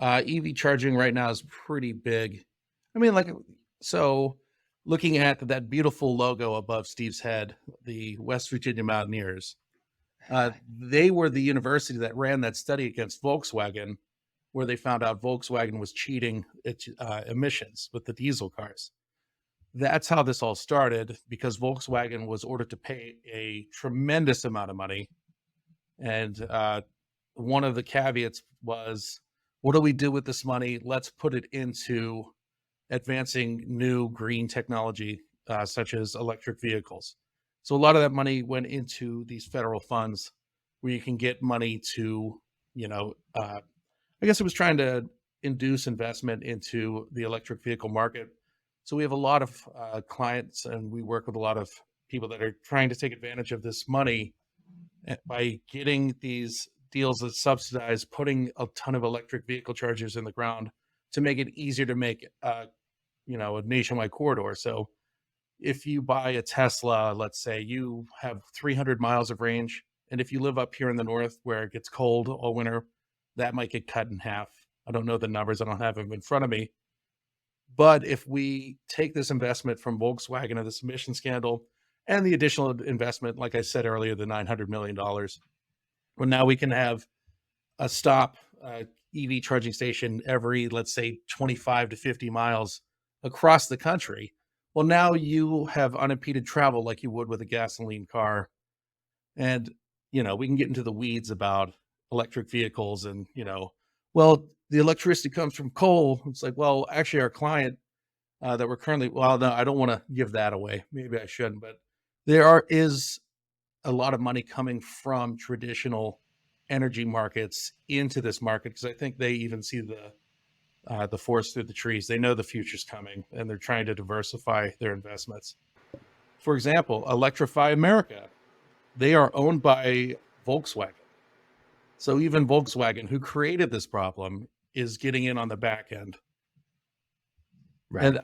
EV charging right now is pretty big. I mean, like, so looking at that beautiful logo above Steve's head, the West Virginia Mountaineers, they were the university that ran that study against Volkswagen, where they found out Volkswagen was cheating its emissions with the diesel cars. That's how this all started because Volkswagen was ordered to pay a tremendous amount of money. And one of the caveats was, what do we do with this money? Let's put it into advancing new green technology, such as electric vehicles. So a lot of that money went into these federal funds where you can get money to, you know, I guess it was trying to induce investment into the electric vehicle market. So we have a lot of clients and we work with a lot of people that are trying to take advantage of this money by getting these deals that subsidize putting a ton of electric vehicle chargers in the ground to make it easier to make a nationwide corridor. So if you buy a Tesla, let's say you have 300 miles of range, and if you live up here in the north where it gets cold all winter, that might get cut in half. I don't know the numbers, I don't have them in front of me. But if we take this investment from Volkswagen of this emission scandal and the additional investment, like I said earlier, the $900 million, well, now we can have a stop EV charging station every, let's say, 25 to 50 miles across the country. Well, now you have unimpeded travel like you would with a gasoline car. And, we can get into the weeds about electric vehicles and, well, the electricity comes from coal. It's like, well, actually, our client that we're currently, well, no, I don't want to give that away. Maybe I shouldn't, but is a lot of money coming from traditional energy markets into this market because I think they even see the forest through the trees. They know the future's coming, and they're trying to diversify their investments. For example, Electrify America, they are owned by Volkswagen. So even Volkswagen, who created this problem, is getting in on the back end. Right. And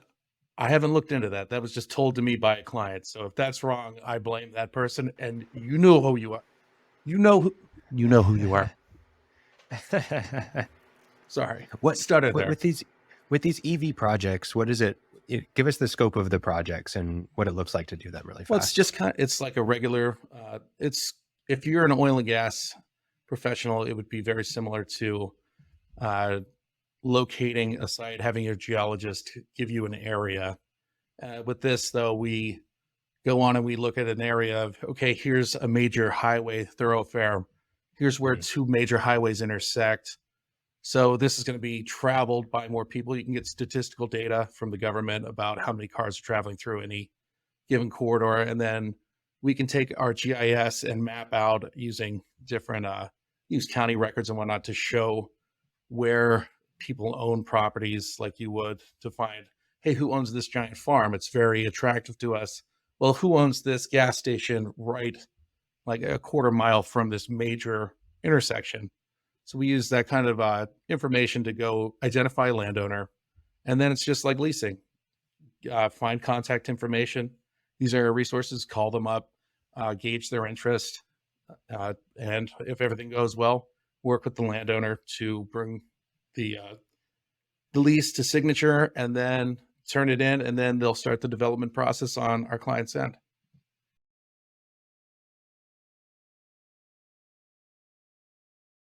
I haven't looked into that. That was just told to me by a client. So if that's wrong, I blame that person. And you know who you are. You know who you are. Sorry. What Started there. with these EV projects? What is it? Give us the scope of the projects and what it looks like to do them really fast. Well, it's just it's like a regular. It's if you're an oil and gas professional, it would be very similar to locating a site, having your geologist give you an area. With this, though, we go on and we look at an area of, okay, here's a major highway thoroughfare. Here's where two major highways intersect. So this is going to be traveled by more people. You can get statistical data from the government about how many cars are traveling through any given corridor. And then we can take our GIS and map out using different, use county records and whatnot to show where people own properties like you would to find, hey, who owns this giant farm? It's very attractive to us. Well, who owns this gas station right like a quarter mile from this major intersection? So we use that kind of information to go identify a landowner. And then it's just like leasing. Find contact information. These are resources, call them up, gauge their interest. And if everything goes well, work with the landowner to bring the lease to signature and then turn it in. And then they'll start the development process on our client's end.